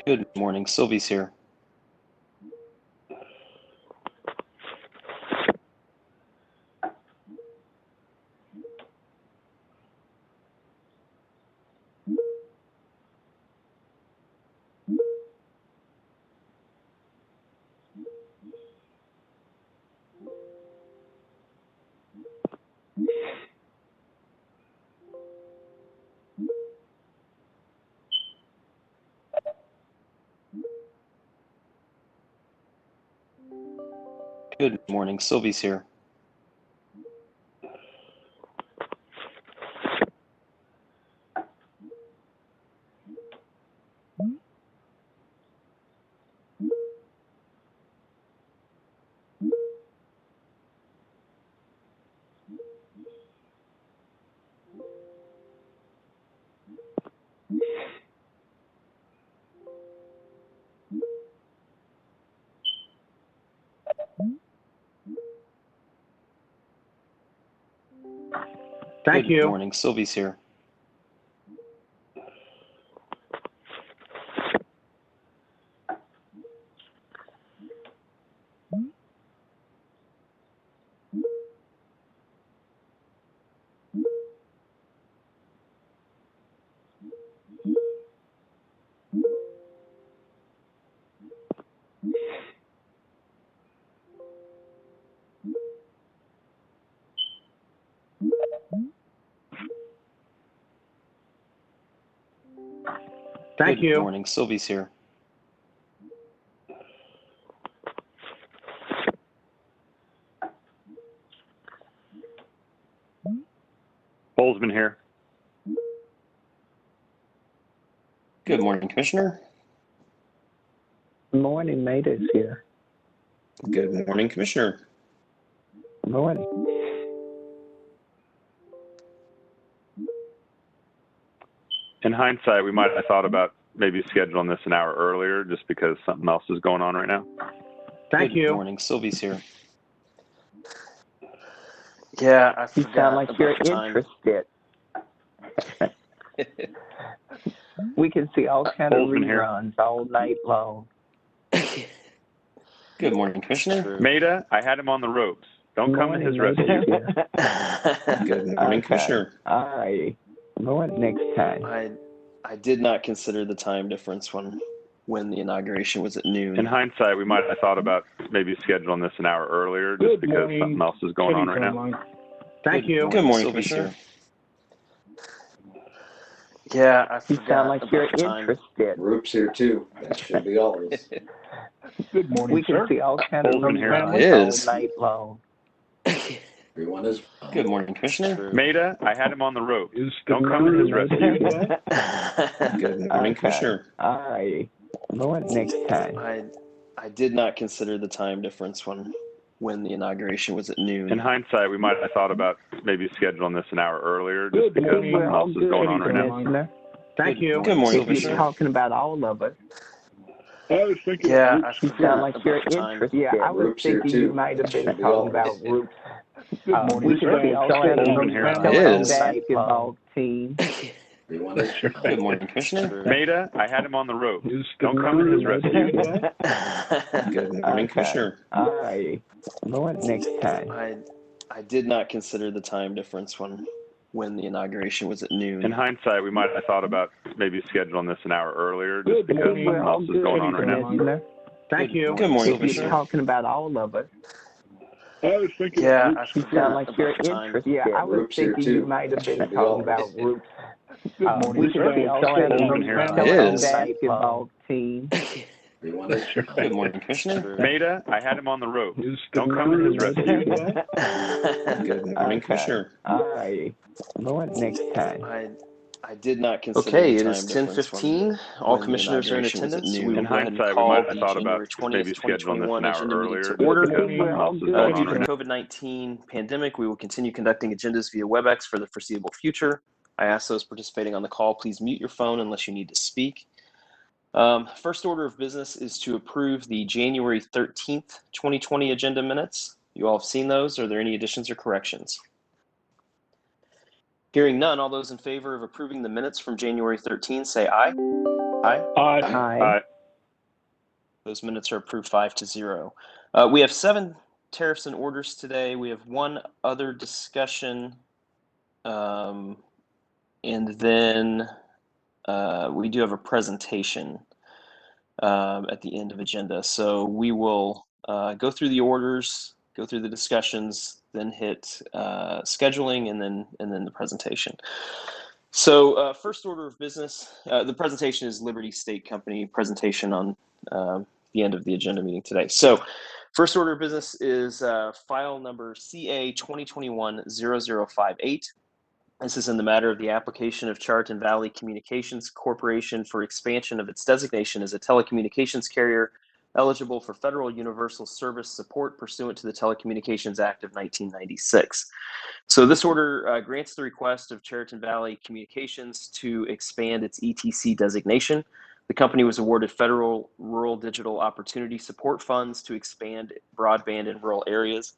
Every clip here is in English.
Good morning. Sylvie's here. Good morning. Sylvie's here. Thank you. Good morning. Sylvie's here. Thank Good you. morning. Sylvie's here. Bolzman here. Good morning, Commissioner. Morning, mate is here. Good morning, Commissioner. Morning. In hindsight, we might have thought about maybe scheduling this an hour earlier just because something else is going on right now. Thank Good you. morning. Sylvie's here. Yeah, I You forgot sound like about you're the time. interested. We can see all kind of Bolzman here. reruns all night long. Good morning, Commissioner. True. Maida, I had him on the ropes. Don't come to his Morning, mate rescue. is here. Good morning, Okay. Commissioner. All righty. Morning next time. I did not consider the time difference when the inauguration was at noon. In hindsight, we might have thought about maybe scheduling this an hour earlier just because something else is going on right now. Thank you. Good morning, Sylvie's Commissioner. Yeah, I You forgot sound like about you're the time. interested. Roop's here too. That should be always. Good morning, We can see all kind of Bolzman here. reruns It all is. night long. Everyone is. Good morning, Commissioner. True. Maida, I had him on the ropes. Don't come to his rescue. Good morning, Okay. Commissioner. All righty. Morning next time. I did not consider the time difference when the inauguration was at noon. In hindsight, we might have thought about maybe scheduling this an hour earlier just because something We're all else is good, going on right now. Commissioner. Thank you. Good morning, If you're Commissioner. talking about all of us. Yeah, I You forgot sound like you're about the time. interested. Yeah, I was Roop's here thinking you too. might have That been should be talking always. about Roots. morning, We can see all kind of Bolzman here. It is. basketball team. Everyone is. Good morning, Commissioner. True. Maida, I had him on the ropes. Don't come to his rescue. Good morning, Commissioner. All righty. Morning next time. I did not consider the time difference when the inauguration was at noon. In hindsight, we might have thought about maybe scheduling this an hour earlier just because something We're all else is good, going on right now. Commissioner. Thank you. Good morning, If you're Commissioner. talking about all of us. Yeah, I You forgot sound like about you're the time. interested. Yeah, I was Roop's here thinking you too. might have That been should be talking always. about Roots. morning, We can see all kind of Bolzman here. It is. basketball team. Everyone is. Good morning, Commissioner. True. Maida, I had him on the ropes. Don't come to his rescue. Good morning, Commissioner. All righty. Morning next time. I did not consider Okay, the it time is difference 10:15. All when the commissioners are in inauguration was at attendance. noon. We will In go ahead and hindsight, we call might have the thought about January 20th, maybe scheduling this 2021 an hour agenda meeting earlier to just order. because something else is going Due on to right the now. COVID-19 pandemic, we will continue conducting agendas via WebEx for the foreseeable future. I ask those participating on the call, please mute your phone unless you need to speak. First order of business is to approve the January 13th, 2020 agenda minutes. You all have seen those. Are there any additions or corrections? Hearing none, all those in favor of approving the minutes from January 13th say aye. Aye. Aye. Those minutes are approved 5-0. We have 7 tariffs and orders today. We have one other discussion. And then we do have a presentation at the end of agenda. So we will go through the orders, go through the discussions, then hit scheduling, and then the presentation. So first order of business, the presentation is Liberty State Company presentation on the end of the agenda meeting today. So first order of business is file number CA 2021-0058. This is in the matter of the application of Chariton Valley Communications Corporation for expansion of its designation as a telecommunications carrier eligible for federal universal service support pursuant to the Telecommunications Act of 1996. So this order grants the request of Chariton Valley Communications to expand its ETC designation. The company was awarded federal rural digital opportunity support funds to expand broadband in rural areas.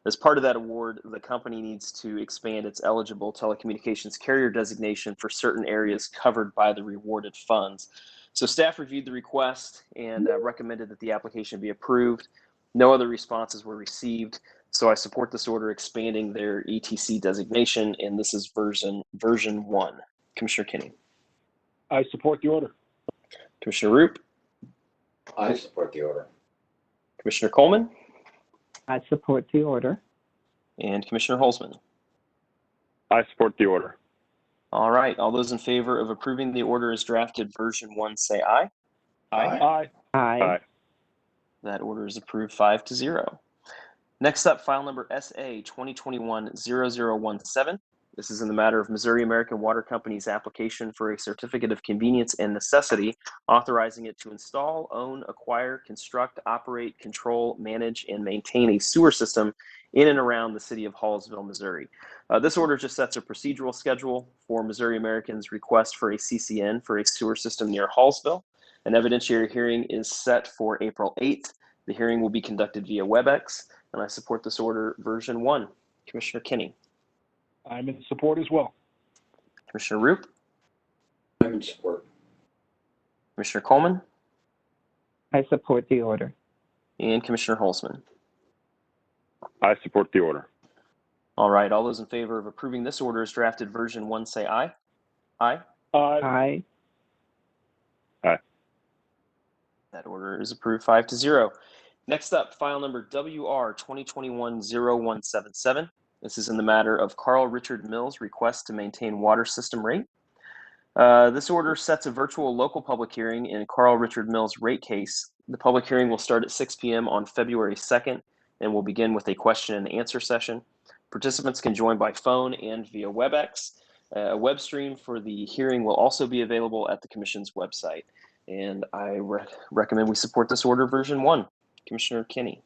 As part of that award, the company needs to expand its eligible telecommunications carrier designation for certain areas covered by the rewarded funds. So staff reviewed the request and recommended that the application be approved. No other responses were received, so I support this order expanding their ETC designation, and this is version 1. Commissioner Kinney. I support the order. Commissioner Roop. I support the order. Commissioner Coleman. I support the order. And Commissioner Holzman. I support the order. All right. All those in favor of approving the order as drafted version 1, say aye. Aye. Aye. That order is approved 5-0. Next up, file number SA 2021-0017. This is in the matter of Missouri American Water Company's application for a certificate of convenience and necessity, authorizing it to install, own, acquire, construct, operate, control, manage, and maintain a sewer system in and around the city of Hallsville, Missouri. This order just sets a procedural schedule for Missouri American's request for a CCN for a sewer system near Hallsville. An evidentiary hearing is set for April 8th. The hearing will be conducted via WebEx, and I support this order version 1. Commissioner Kinney. I'm in support as well. Commissioner Roop. I'm in support. Commissioner Coleman. I support the order. And Commissioner Holzman. I support the order. All right. All those in favor of approving this order as drafted version 1, say aye. Aye. Aye. Aye. That order is approved 5-0. Next up, file number WR 2021-0177. This is in the matter of Carl Richard Mills' request to maintain water system rate. This order sets a virtual local public hearing in Carl Richard Mills' rate case. The public hearing will start at 6 p.m. on February 2nd and will begin with a question and answer session. Participants can join by phone and via WebEx. A web stream for the hearing will also be available at the Commission's website. And I recommend we support this order version 1. Commissioner Kinney.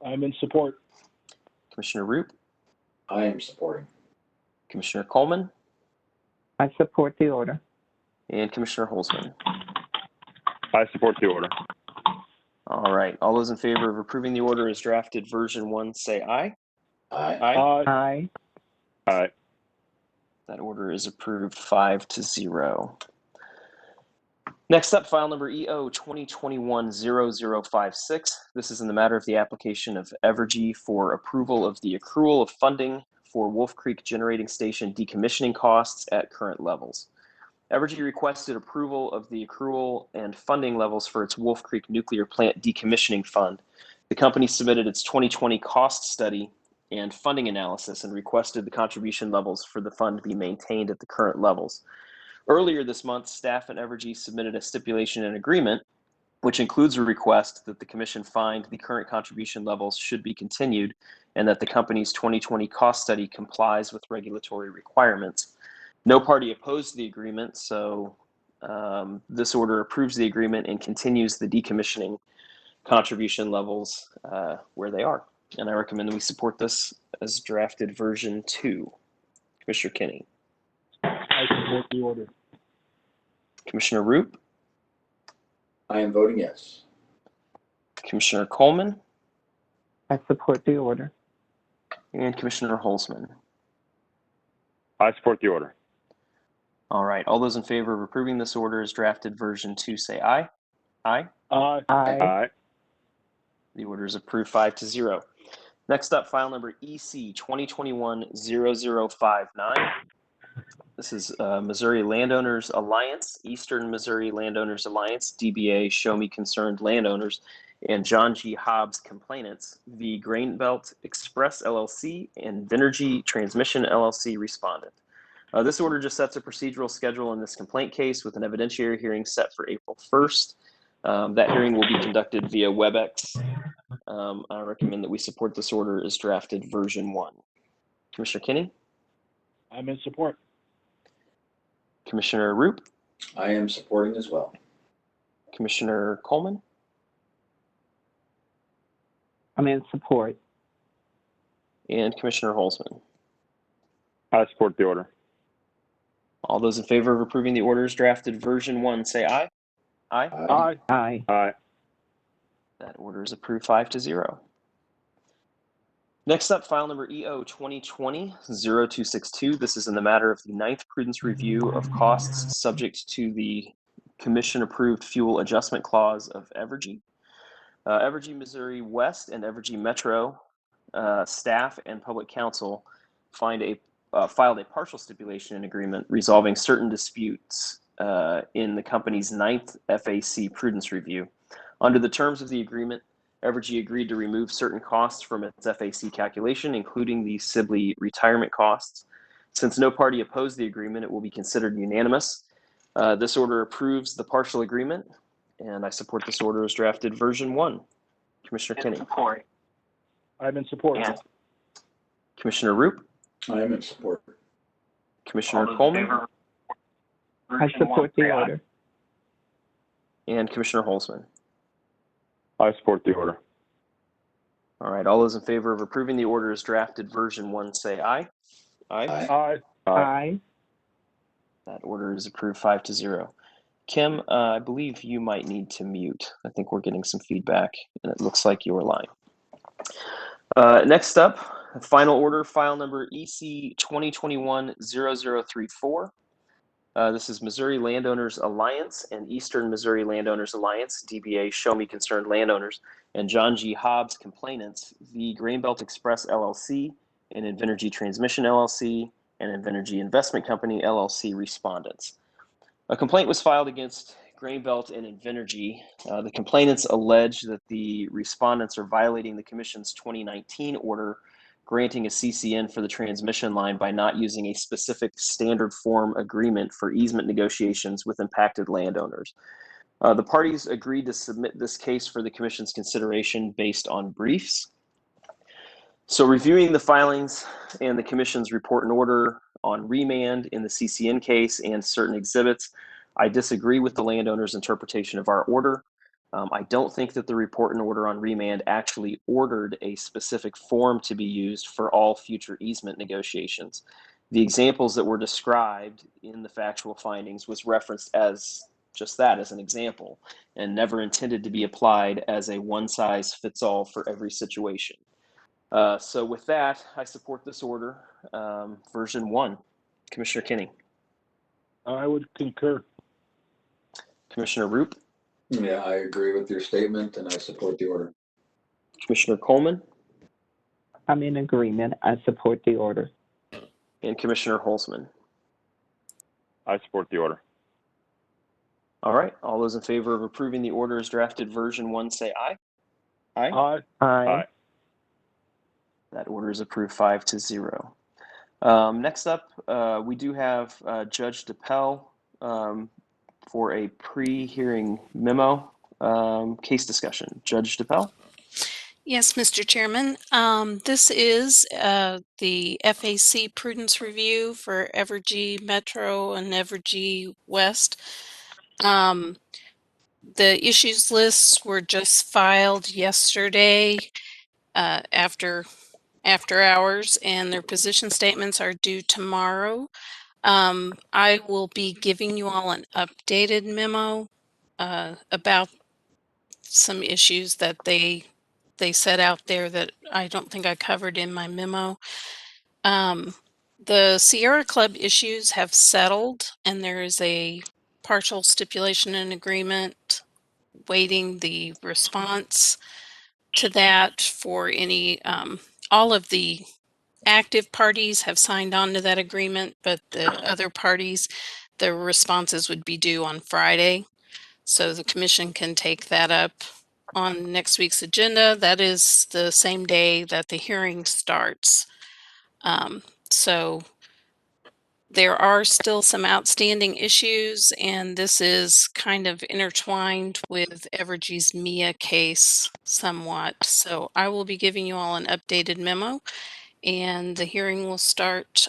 I'm in support. Commissioner Roop. I am supporting. Commissioner Coleman. I support the order. And Commissioner Holzman. I support the order. All right. All those in favor of approving the order as drafted version 1, say aye. Aye. Aye. Aye. Aye. That order is approved 5-0. Next up, file number EO 2021-0056. This is in the matter of the application of Evergy for approval of the accrual of funding for Wolf Creek Generating Station decommissioning costs at current levels. Evergy requested approval of the accrual and funding levels for its Wolf Creek Nuclear Plant Decommissioning Fund. The company submitted its 2020 cost study and funding analysis and requested the contribution levels for the fund be maintained at the current levels. Earlier this month, staff and Evergy submitted a stipulation and agreement, which includes a request that the Commission find the current contribution levels should be continued and that the company's 2020 cost study complies with regulatory requirements. No party opposed the agreement, so this order approves the agreement and continues the decommissioning contribution levels where they are. And I recommend that we support this as drafted version 2. Commissioner Kinney. I support the order. Commissioner Roop. I am voting yes. Commissioner Coleman. I support the order. And Commissioner Holzman. I support the order. All right. All those in favor of approving this order as drafted version 2, say aye. Aye. Aye. Aye. The order is approved 5-0. Next up, file number EC 2021-0059. This is Missouri Landowners Alliance, Eastern Missouri Landowners Alliance, DBA Show Me Concerned Landowners, and John G. Hobbs Complainants v. Grainbelt Express LLC and Vinergy Transmission LLC respondent. This order just sets a procedural schedule in this complaint case with an evidentiary hearing set for April 1st. That hearing will be conducted via WebEx. I recommend that we support this order as drafted version 1. Commissioner Kinney? I'm in support. Commissioner Roop? I am supporting as well. Commissioner Coleman? I'm in support. And Commissioner Holzman? I support the order. All those in favor of approving the orders drafted version 1, say aye. Aye. Aye. Aye. Aye. That order is approved 5-0. Next up, file number EO 2020-0262. This is in the matter of the 9th prudence review of costs subject to the commission-approved fuel adjustment clause of Evergy. Evergy Missouri West and Evergy Metro staff and public counsel filed a partial stipulation and agreement resolving certain disputes in the company's 9th FAC prudence review. Under the terms of the agreement, Evergy agreed to remove certain costs from its FAC calculation, including the Sibley retirement costs. Since no party opposed the agreement, it will be considered unanimous. This order approves the partial agreement, and I support this order as drafted version 1. Commissioner Kinney? I'm in support. Commissioner Roop? I am in support. Commissioner Coleman? I support the order. And Commissioner Holzman? I support the order. All right, all those in favor of approving the order as drafted version 1, say aye. Aye. Aye. Aye. Aye. That order is approved 5-0. Kim, I believe you might need to mute. I think we're getting some feedback, and it looks like you're lying. Next up, final order, file number EC 2021-0034. This is Missouri Landowners Alliance and Eastern Missouri Landowners Alliance, DBA Show Me Concerned Landowners, and John G. Hobbs Complainants v. Grainbelt Express LLC and Invenergy Transmission LLC and Invenergy Investment Company LLC respondents. A complaint was filed against Grainbelt and Invenergy. The complainants allege that the respondents are violating the Commission's 2019 order granting a CCN for the transmission line by not using a specific standard form agreement for easement negotiations with impacted landowners. The parties agreed to submit this case for the Commission's consideration based on briefs. So reviewing the filings and the Commission's report and order on remand in the CCN case and certain exhibits, I disagree with the landowner's interpretation of our order. I don't think that the report and order on remand actually ordered a specific form to be used for all future easement negotiations. The examples that were described in the factual findings was referenced as just that, as an example, and never intended to be applied as a one-size-fits-all for every situation. So with that, I support this order, version 1. Commissioner Kinney. I would concur. Commissioner Roop. Yeah, I agree with your statement and I support the order. Commissioner Coleman. I'm in agreement. I support the order. And Commissioner Holzman. I support the order. All right. All those in favor of approving the order as drafted version 1, say aye. Aye. Aye. Aye. That order is approved 5-0. Next up, we do have Judge DePel for a pre-hearing memo case discussion. Judge DePel? Yes, Mr. Chairman. This is the FAC prudence review for Evergy Metro and Evergy West. The issues lists were just filed yesterday after hours, and their position statements are due tomorrow. I will be giving you all an updated memo about some issues that they set out there that I don't think I covered in my memo. The Sierra Club issues have settled, and there is a partial stipulation and agreement waiting the response to that for any, all of the active parties have signed on to that agreement, but the other parties, the responses would be due on Friday. So the commission can take that up on next week's agenda. That is the same day that the hearing starts. So there are still some outstanding issues, and this is kind of intertwined with Evergy's Mia case somewhat. So I will be giving you all an updated memo, and the hearing will start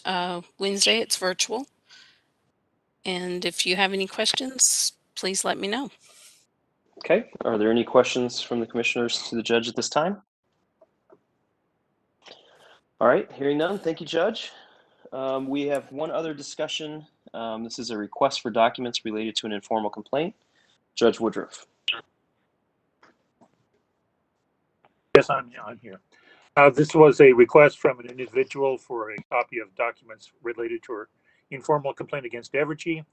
Wednesday. It's virtual. And if you have any questions, please let me know. Okay, are there any questions from the commissioners to the judge at this time? All right, hearing none, thank you, Judge. We have one other discussion. This is a request for documents related to an informal complaint. Judge Woodruff. Yes, I'm here. This was a request from an individual for a copy of documents related to her informal complaint against Evergy.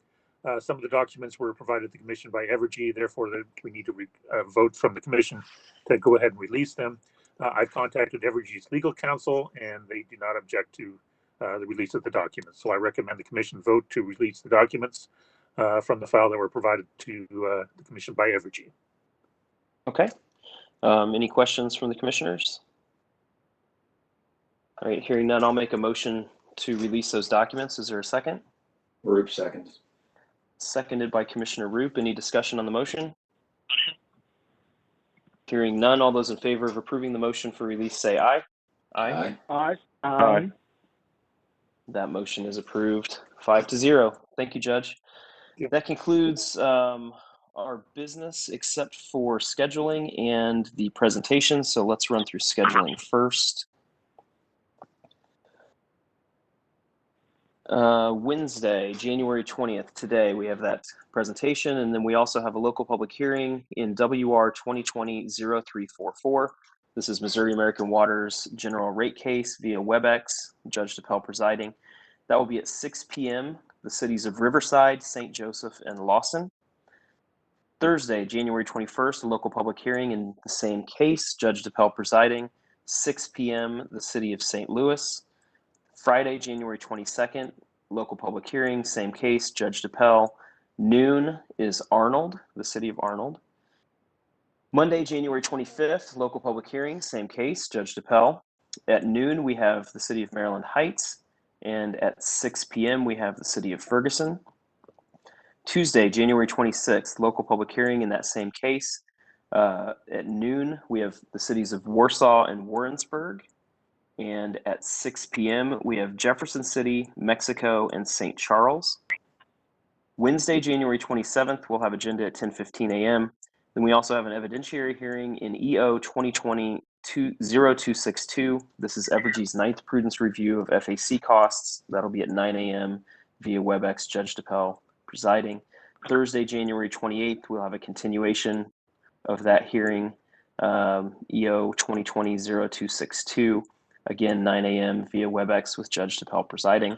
Some of the documents were provided to the commission by Evergy, therefore we need to vote from the commission to go ahead and release them. I've contacted Evergy's legal counsel, and they do not object to the release of the documents. So I recommend the commission vote to release the documents from the file that were provided to the commission by Evergy. Okay. Any questions from the commissioners? All right, hearing none, I'll make a motion to release those documents. Is there a second? Roop seconds. Seconded by Commissioner Roop. Any discussion on the motion? Hearing none, all those in favor of approving the motion for release say aye. Aye. Aye. Aye. That motion is approved 5-0. Thank you, Judge. Yeah. That concludes our business except for scheduling and the presentation. So let's run through scheduling first. Wednesday, January 20th, today we have that presentation, and then we also have a local public hearing in WR 2020-0344. This is Missouri American Water's general rate case via WebEx, Judge DePel presiding. That will be at 6 p.m. The cities of Riverside, St. Joseph, and Lawson. Thursday, January 21st, a local public hearing in the same case, Judge DePel presiding, 6 p.m. the city of St. Louis. Friday, January 22nd, local public hearing, same case, Judge DePel. Noon is Arnold, the city of Arnold. Monday, January 25th, local public hearing, same case, Judge DePel. At noon, we have the city of Maryland Heights, and at 6 p.m., we have the city of Ferguson. Tuesday, January 26th, local public hearing in that same case. At noon, we have the cities of Warsaw and Warrensburg. And at 6 p.m., we have Jefferson City, Mexico, and St. Charles. Wednesday, January 27th, we'll have agenda at 10:15 a.m. Then we also have an evidentiary hearing in EO 2020-0262. This is Evergy's 9th prudence review of FAC costs. That'll be at 9 a.m. via WebEx, Judge DePel presiding. Thursday, January 28th, we'll have a continuation of that hearing, EO 2020-0262. Again, 9 a.m. via WebEx with Judge DePel presiding.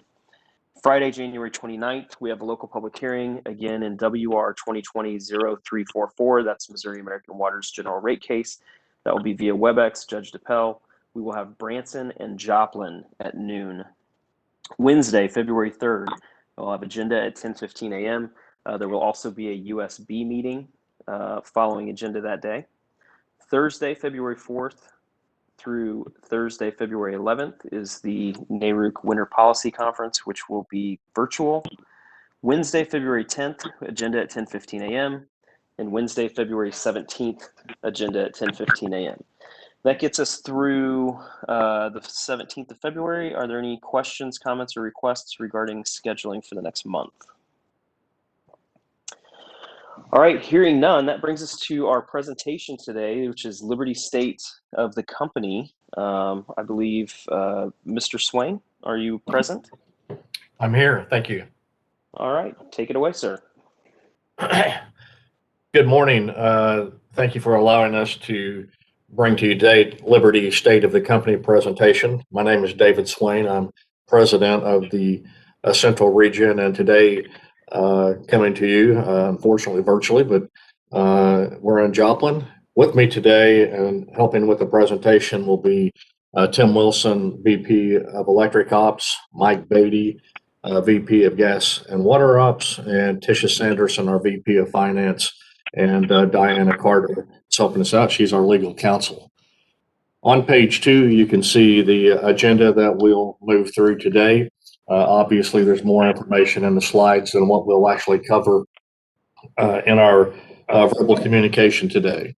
Friday, January 29th, we have a local public hearing, again in WR 2020-0344. That's Missouri American Water's general rate case. That will be via WebEx, Judge DePel. We will have Branson and Joplin at noon. Wednesday, February 3rd, we'll have agenda at 10:15 a.m. There will also be a USB meeting following agenda that day. Thursday, February 4th, through Thursday, February 11th is the NARUC Winter Policy Conference, which will be virtual. Wednesday, February 10th, agenda at 10:15 a.m. And Wednesday, February 17th, agenda at 10:15 a.m. That gets us through the 17th of February. Are there any questions, comments, or requests regarding scheduling for the next month? All right, hearing none, that brings us to our presentation today, which is Liberty State of the company. I believe Mr. Swain, are you present? I'm here. Thank you. All right, take it away, sir. Good morning. Thank you for allowing us to bring to you today Liberty State of the Company presentation. My name is David Swain. I'm president of the Central Region, and today coming to you, unfortunately virtually, but We're in Joplin. With me today and helping with the presentation will be Tim Wilson, VP of Electric Ops, Mike Beatty, VP of Gas and Water Ops, and Tisha Sanderson, our VP of Finance, and Diana Carter is helping us out. She's our legal counsel. On page 2, you can see the agenda that we'll move through today. Obviously, there's more information in the slides than what we'll actually cover in our verbal communication today.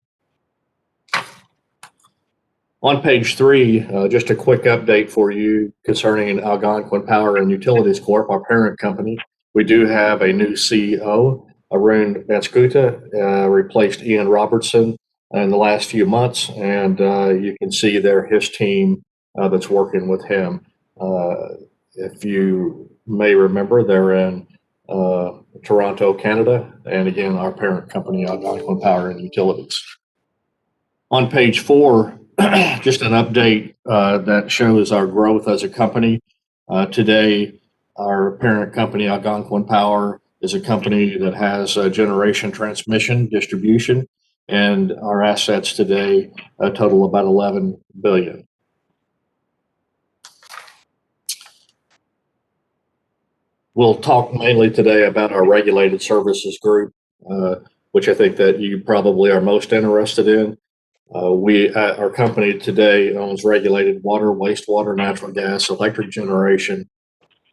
On page 3, just a quick update for you concerning Algonquin Power and Utilities Corp., our parent company. We do have a new CEO, Arun Banskuta, replaced Ian Robertson in the last few months, and you can see there his team that's working with him. If you may remember, they're in Toronto, Canada, and again, our parent company, Algonquin Power and Utilities. On page 4, just an update that shows our growth as a company. Today, our parent company, Algonquin Power, is a company that has generation, transmission, distribution, and our assets today total about $11 billion. We'll talk mainly today about our regulated services group, which I think that you probably are most interested in. Our company today owns regulated water, wastewater, natural gas, electric generation,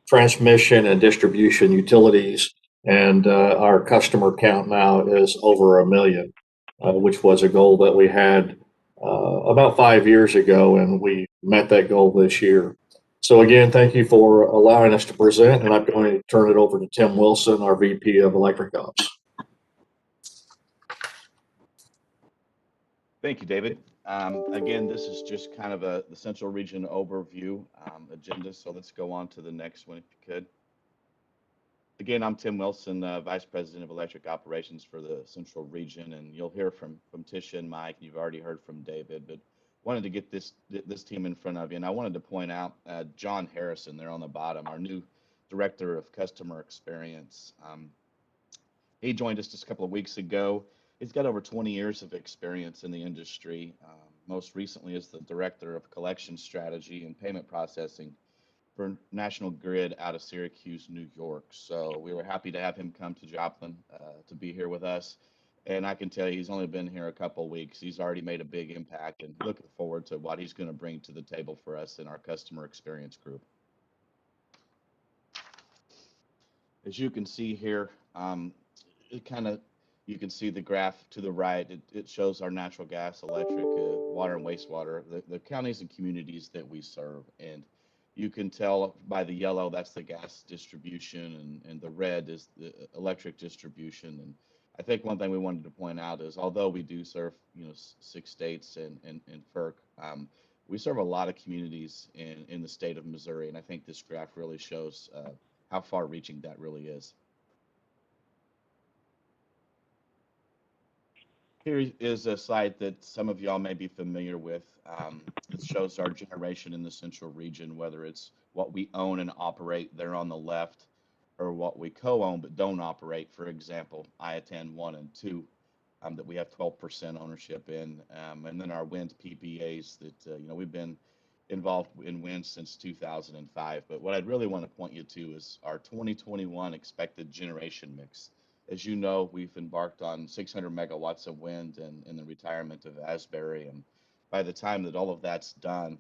transmission and distribution utilities, and our customer count now is over 1 million, which was a goal that we had about 5 years ago, and we met that goal this year. So again, thank you for allowing us to present, and I'm going to turn it over to Tim Wilson, our VP of Electric Ops. Thank you, David. Again, this is just kind of the Central Region overview agenda, so let's go on to the next one if you could. Again, I'm Tim Wilson, Vice President of Electric Operations for the Central Region, and you'll hear from Tisha and Mike. You've already heard from David, but wanted to get this team in front of you, and I wanted to point out John Harrison there on the bottom, our new Director of Customer Experience. He joined us just a couple of weeks ago. He's got over 20 years of experience in the industry, most recently as the Director of Collection Strategy and Payment Processing for National Grid out of Syracuse, New York. So we were happy to have him come to Joplin to be here with us. And I can tell you, he's only been here a couple of weeks. He's already made a big impact, and looking forward to what he's going to bring to the table for us in our customer experience group. As you can see here, you can see the graph to the right. It shows our natural gas, electric, water, and wastewater, the counties and communities that we serve. And you can tell by the yellow, that's the gas distribution, and the red is the electric distribution. And I think one thing we wanted to point out is, although we do serve 6 states and FERC, we serve a lot of communities in the state of Missouri. And I think this graph really shows how far reaching that really is. Here is a slide that some of y'all may be familiar with. It shows our generation in the Central Region, whether it's what we own and operate there on the left, or what we co-own but don't operate. For example, Iatan 1 and 2, that we have 12% ownership in, and then our wind PPAs that we've been involved in wind since 2005. But what I'd really want to point you to is our 2021 expected generation mix. As you know, we've embarked on 600 megawatts of wind and the retirement of Asbury. And by the time that all of that's done,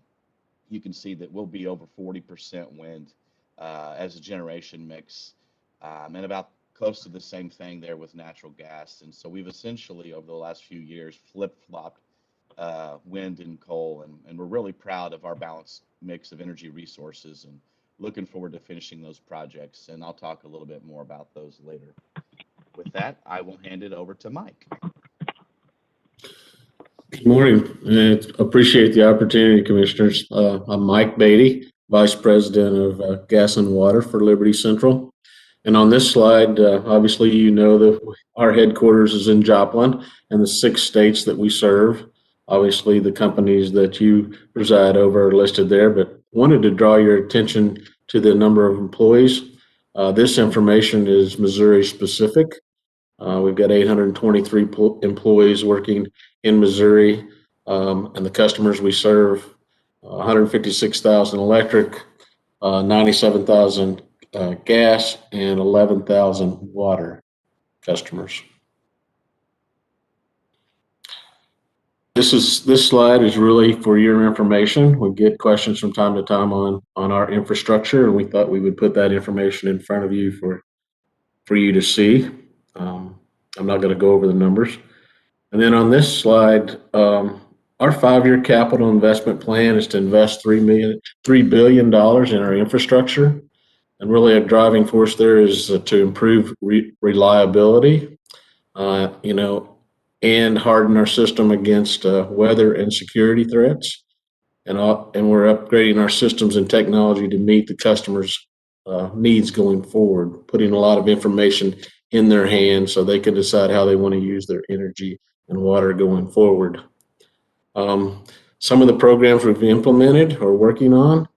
you can see that we'll be over 40% wind as a generation mix, and about close to the same thing there with natural gas. And so we've essentially, over the last few years, flip-flopped wind and coal. And we're really proud of our balanced mix of energy resources and looking forward to finishing those projects. And I'll talk a little bit more about those later. With that, I will hand it over to Mike. Good morning, and appreciate the opportunity, Commissioners. I'm Mike Beatty, Vice President of Gas and Water for Liberty Central. And on this slide, obviously, you know that our headquarters is in Joplin and the 6 states that we serve. Obviously, the companies that you preside over are listed there, but wanted to draw your attention to the number of employees. This information is Missouri specific. We've got 823 employees working in Missouri, and the customers we serve, 156,000 electric, 97,000 gas, and 11,000 water customers. This slide is really for your information. We get questions from time to time on our infrastructure, and we thought we would put that information in front of you for you to see. I'm not going to go over the numbers. And then on this slide, our 5-year capital investment plan is to invest $3 billion in our infrastructure. And really a driving force there is to improve reliability, and harden our system against weather and security threats. And we're upgrading our systems and technology to meet the customers' needs going forward, putting a lot of information in their hands so they can decide how they want to use their energy and water going forward. Some of the programs we've implemented or working on,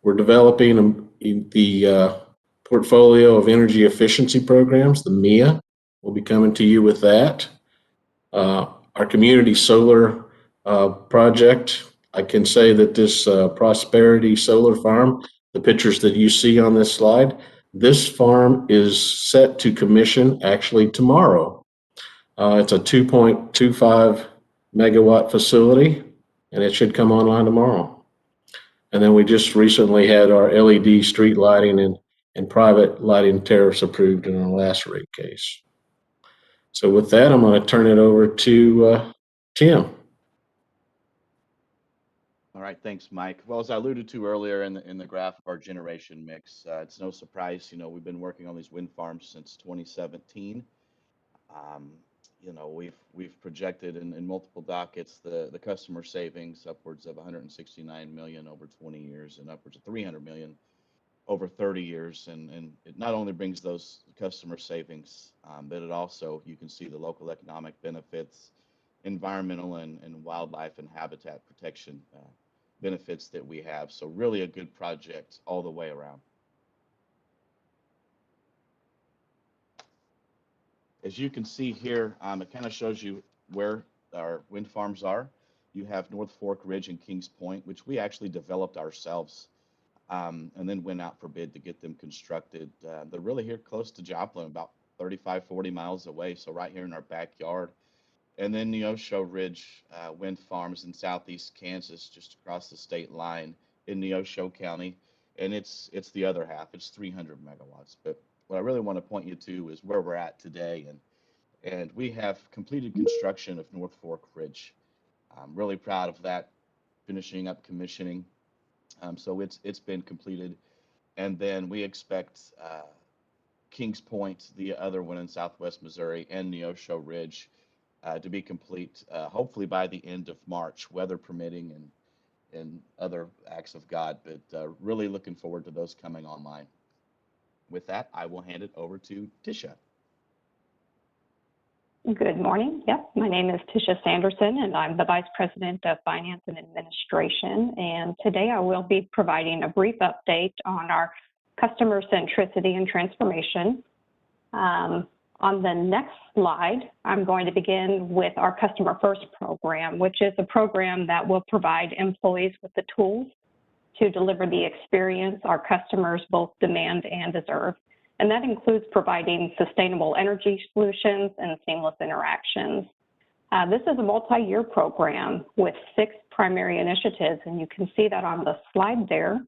we're developing the portfolio of energy efficiency programs, the MEA. We'll be coming to you with that. Our community solar project, I can say that this Prosperity Solar Farm, the pictures that you see on this slide, this farm is set to commission actually tomorrow. It's a 2.25 megawatt facility, and it should come online tomorrow. And then we just recently had our LED street lighting and private lighting tariffs approved in our last rate case. So with that, I'm going to turn it over to Tim. All right, thanks, Mike. Well, as I alluded to earlier in the graph of our generation mix, it's no surprise, we've been working on these wind farms since 2017. We've projected in multiple dockets the customer savings upwards of 169 million over 20 years and upwards of 300 million over 30 years. And it not only brings those customer savings, but it also, you can see the local economic benefits, environmental and wildlife and habitat protection benefits that we have. So really a good project all the way around. As you can see here, it kind of shows you where our wind farms are. You have North Fork Ridge and Kings Point, which we actually developed ourselves, and then went out for bid to get them constructed. They're really here close to Joplin, about 35, 40 miles away, so right here in our backyard. And then Neosho Ridge Wind Farms in southeast Kansas, just across the state line in Neosho County. And it's the other half, it's 300 megawatts. But what I really want to point you to is where we're at today. And we have completed construction of North Fork Ridge. I'm really proud of that, finishing up commissioning. So it's been completed. And then we expect Kings Point, the other one in southwest Missouri, and Neosho Ridge to be complete, hopefully by the end of March, weather permitting and other acts of God, but really looking forward to those coming online. With that, I will hand it over to Tisha. Good morning. Yep, my name is Tisha Sanderson, and I'm the Vice President of Finance and Administration. And today I will be providing a brief update on our customer centricity and transformation. On the next slide, I'm going to begin with our Customer First program, which is a program that will provide employees with the tools to deliver the experience our customers both demand and deserve. And that includes providing sustainable energy solutions and seamless interactions. This is a multi-year program with 6 primary initiatives, and you can see that on the slide there.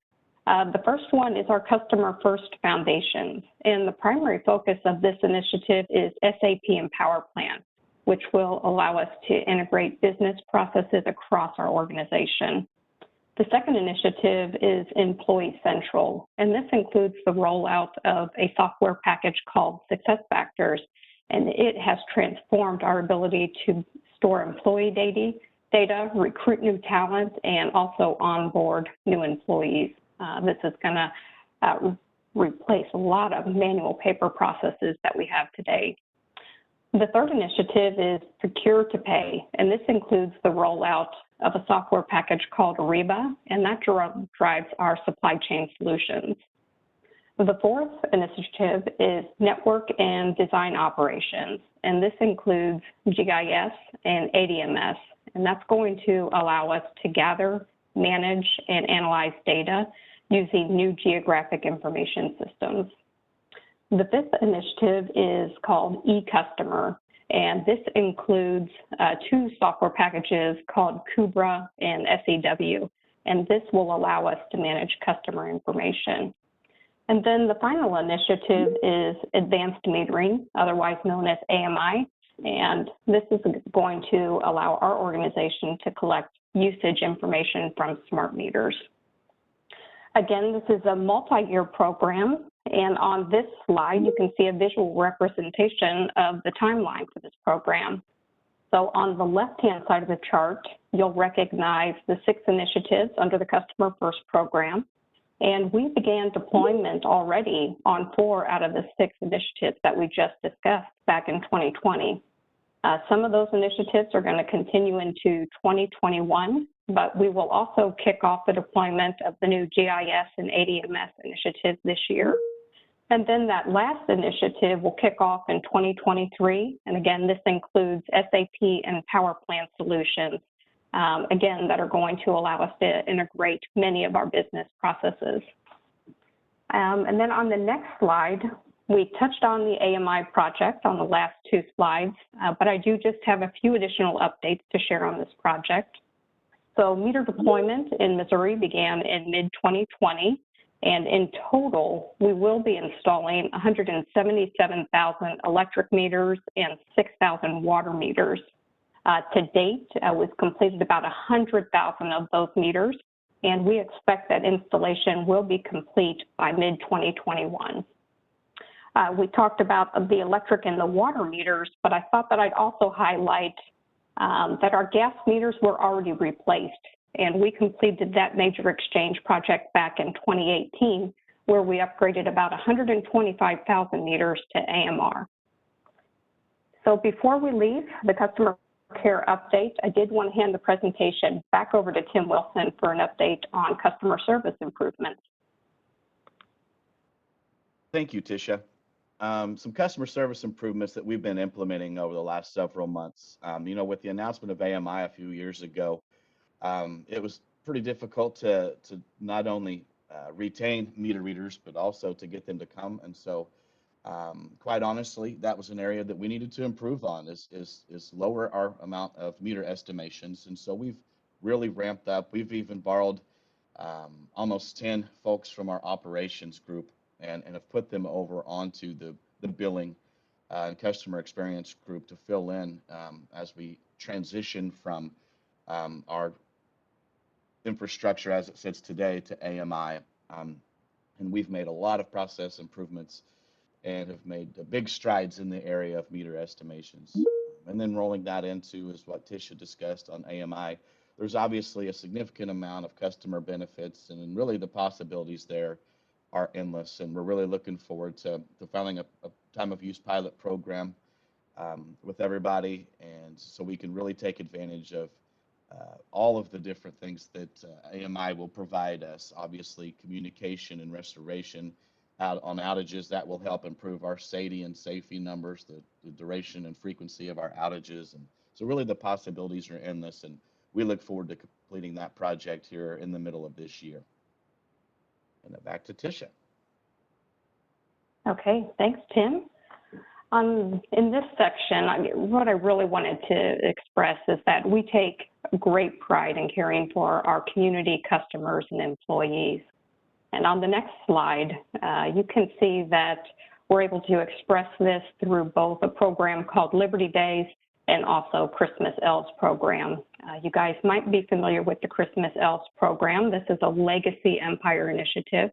The first one is our Customer First Foundations, and the primary focus of this initiative is SAP Empower Plan, which will allow us to integrate business processes across our organization. The second initiative is Employee Central, and this includes the rollout of a software package called SuccessFactors, and it has transformed our ability to store employee data, recruit new talent, and also onboard new employees. This is going to replace a lot of manual paper processes that we have today. The third initiative is Procure to Pay, and this includes the rollout of a software package called Ariba, and that drives our supply chain solutions. The fourth initiative is network and design operations, and this includes GIS and ADMS, and that's going to allow us to gather, manage, and analyze data using new geographic information systems. The fifth initiative is called eCustomer, and this includes two software packages called Kubra and SEW, and this will allow us to manage customer information. And then the final initiative is advanced metering, otherwise known as AMI, and this is going to allow our organization to collect usage information from smart meters. Again, this is a multi-year program, and on this slide, you can see a visual representation of the timeline for this program. So on the left-hand side of the chart, you'll recognize the 6 initiatives under the Customer First program. And we began deployment already on 4 out of the 6 initiatives that we just discussed back in 2020. Some of those initiatives are going to continue into 2021, but we will also kick off the deployment of the new GIS and ADMS initiatives this year. And then that last initiative will kick off in 2023. And again, this includes SAP and PowerPlan solutions. Again, that are going to allow us to integrate many of our business processes. And then on the next slide, we touched on the AMI project on the last 2 slides, but I do just have a few additional updates to share on this project. So meter deployment in Missouri began in mid-2020, and in total, we will be installing 177,000 electric meters and 6,000 water meters. To date, we've completed about 100,000 of those meters, and we expect that installation will be complete by mid-2021. We talked about the electric and the water meters, but I thought that I'd also highlight that our gas meters were already replaced, and we completed that major exchange project back in 2018, where we upgraded about 125,000 meters to AMR. So before we leave the customer care update, I did want to hand the presentation back over to Tim Wilson for an update on customer service improvements. Thank you, Tisha. Some customer service improvements that we've been implementing over the last several months. With the announcement of AMI a few years ago, it was pretty difficult to not only retain meter readers, but also to get them to come. And so quite honestly, that was an area that we needed to improve on, is lower our amount of meter estimations. And so we've really ramped up. We've even borrowed almost 10 folks from our operations group and have put them over onto the billing and customer experience group to fill in as we transition from our infrastructure as it sits today to AMI. And we've made a lot of process improvements and have made big strides in the area of meter estimations. And then rolling that into is what Tisha discussed on AMI. There's obviously a significant amount of customer benefits, and really the possibilities there are endless. And we're really looking forward to filing a time of use pilot program with everybody, and so we can really take advantage of all of the different things that AMI will provide us. Obviously, communication and restoration out on outages that will help improve our SAIDI and safety numbers, the duration and frequency of our outages. And so really the possibilities are endless, and we look forward to completing that project here in the middle of this year. And then back to Tisha. Okay, thanks, Tim. In this section, what I really wanted to express is that we take great pride in caring for our community, customers, and employees. And on the next slide, you can see that we're able to express this through both a program called Liberty Days and also Christmas Elves program. You guys might be familiar with the Christmas Elves program. This is a Legacy Empire initiative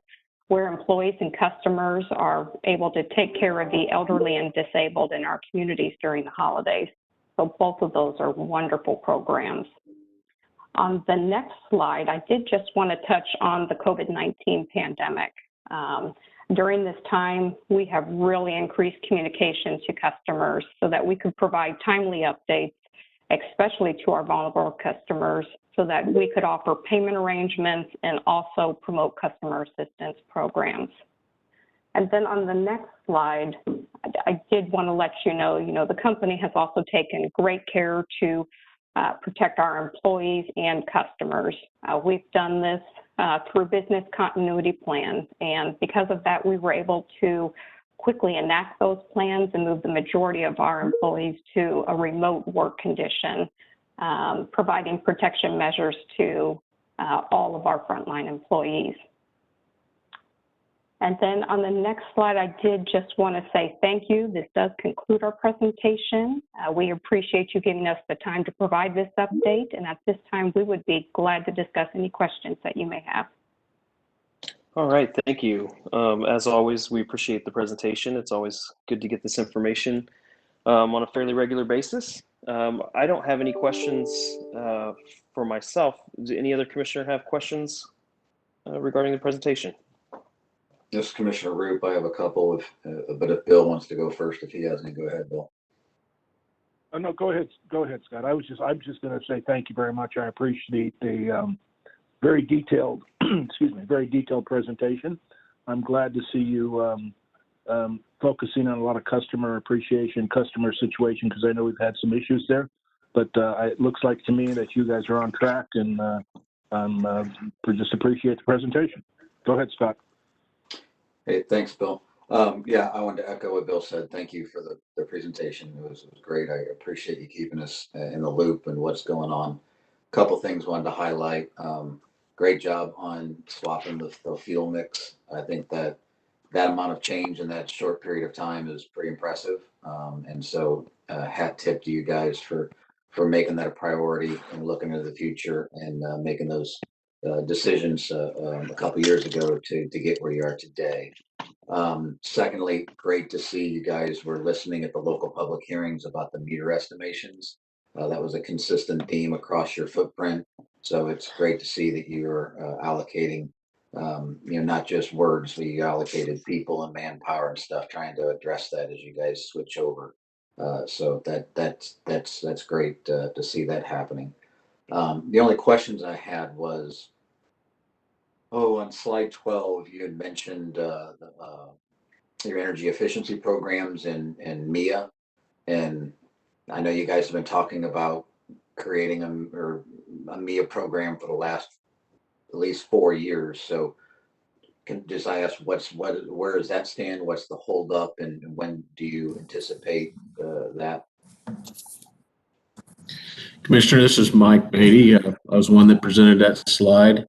where employees and customers are able to take care of the elderly and disabled in our communities during the holidays. So both of those are wonderful programs. On the next slide, I did just want to touch on the COVID-19 pandemic. During this time, we have really increased communication to customers so that we could provide timely updates, especially to our vulnerable customers, so that we could offer payment arrangements and also promote customer assistance programs. And then on the next slide, I did want to let you know, the company has also taken great care to protect our employees and customers. We've done this through business continuity plans, and because of that, we were able to quickly enact those plans and move the majority of our employees to a remote work condition, providing protection measures to all of our frontline employees. And then on the next slide, I did just want to say thank you. This does conclude our presentation. We appreciate you giving us the time to provide this update. And at this time, we would be glad to discuss any questions that you may have. All right, thank you. As always, we appreciate the presentation. It's always good to get this information on a fairly regular basis. I don't have any questions for myself. Does any other commissioner have questions regarding the presentation? This is Commissioner Roop. I have a couple but if Bill wants to go first, if he has any, go ahead, Bill. Oh, no, go ahead, Scott. I'm just going to say thank you very much. I appreciate the very detailed, very detailed presentation. I'm glad to see you focusing on a lot of customer appreciation, customer situation, because I know we've had some issues there. But it looks like to me that you guys are on track, and we just appreciate the presentation. Go ahead, Scott. Hey, thanks, Bill. Yeah, I wanted to echo what Bill said. Thank you for the presentation. It was great. I appreciate you keeping us in the loop and what's going on. A couple things wanted to highlight. Great job on swapping the fuel mix. I think that amount of change in that short period of time is pretty impressive. And so hat tip to you guys for making that a priority and looking into the future and making those decisions a couple years ago to get where you are today. Secondly, great to see you guys were listening at the local public hearings about the meter estimations. That was a consistent theme across your footprint. So it's great to see that you're allocating, not just words, but you allocated people and manpower and stuff, trying to address that as you guys switch over. So that's great to see that happening. The only questions I had was, on slide 12, you had mentioned your energy efficiency programs in MIA. And I know you guys have been talking about creating a MIA program for the last at least 4 years. So just I ask, where does that stand? What's the holdup, and when do you anticipate that? Commissioner, this is Mike Beatty. I was one that presented that slide,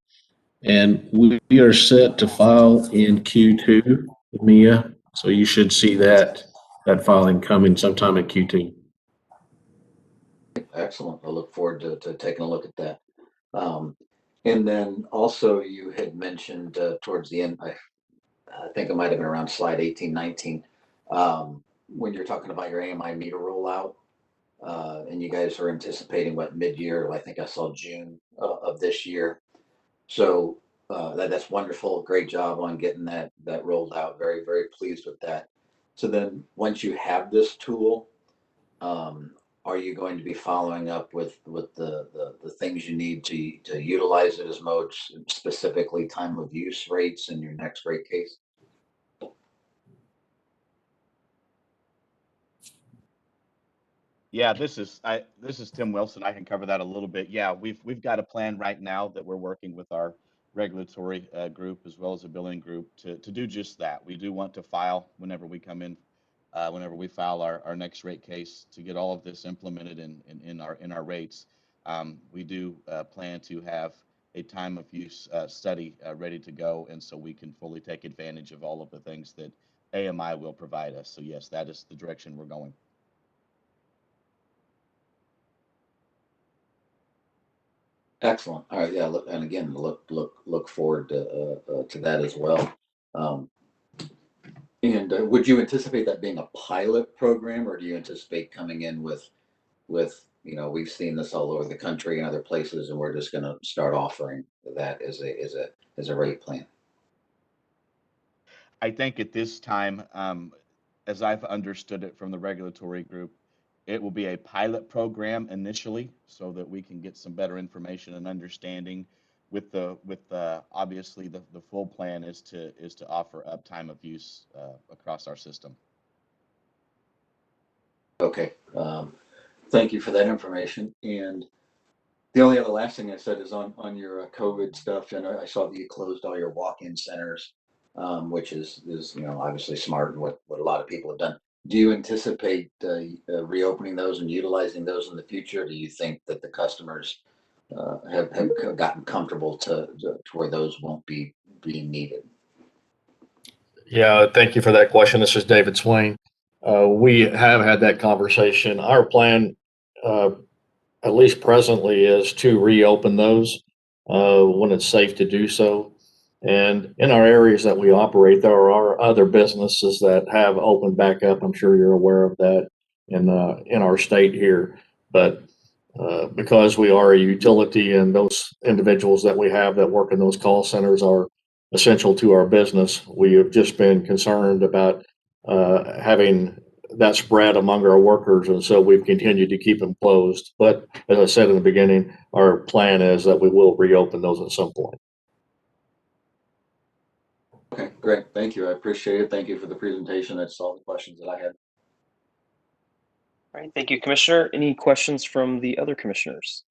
and we are set to file in Q2 with MIA. So you should see that filing coming sometime in Q2. Excellent. I look forward to taking a look at that. And then also you had mentioned towards the end, I think it might have been around slide 18, 19, when you're talking about your AMI meter rollout, and you guys are anticipating mid-year, I think I saw June of this year. So that's wonderful. Great job on getting that rolled out. Very, very pleased with that. So then once you have this tool, are you going to be following up with the things you need to utilize it as most specifically time of use rates in your next rate case? Yeah, this is Tim Wilson. I can cover that a little bit. Yeah, we've got a plan right now that we're working with our regulatory group as well as a billing group to do just that. We do want to file whenever we come in, whenever we file our next rate case, to get all of this implemented in our rates. We do plan to have a time of use study ready to go, and so we can fully take advantage of all of the things that AMI will provide us. So yes, that is the direction we're going. Excellent. All right. Yeah. Look, and again, look forward to that as well. And would you anticipate that being a pilot program, or do you anticipate coming in with we've seen this all over the country and other places, and we're just going to start offering that as a rate plan? I think at this time, as I've understood it from the regulatory group, it will be a pilot program initially so that we can get some better information and understanding obviously the full plan is to offer uptime of use across our system. Okay. Thank you for that information. And the only other last thing I said is on your COVID stuff, and I saw that you closed all your walk-in centers, which is obviously smart and what a lot of people have done. Do you anticipate reopening those and utilizing those in the future? Do you think that the customers have gotten comfortable to where those won't be being needed? Yeah, thank you for that question. This is David Swain. We have had that conversation. Our plan, at least presently, is to reopen those when it's safe to do so. And in our areas that we operate, there are other businesses that have opened back up. I'm sure you're aware of that in our state here. But because we are a utility and those individuals that we have that work in those call centers are essential to our business, we have just been concerned about having that spread among our workers, and so we've continued to keep them closed. But as I said in the beginning, our plan is that we will reopen those at some point. Okay, great. Thank you. I appreciate it. Thank you for the presentation. That's all the questions that I had. All right, thank you, Commissioner. Any questions from the other commissioners?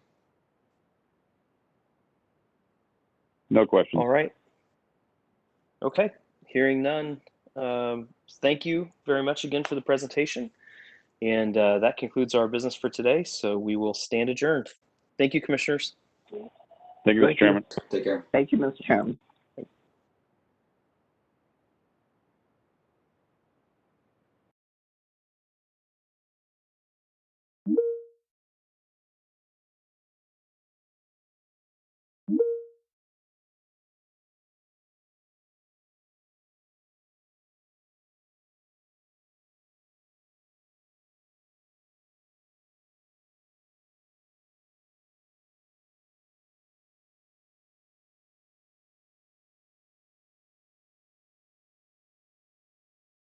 No questions. All right. Okay, hearing none. Thank you very much again for the presentation. And that concludes our business for today. So we will stand adjourned. Thank you, commissioners. Thank you, Mr. Chairman. Take care. Thank you, Mr. Chairman.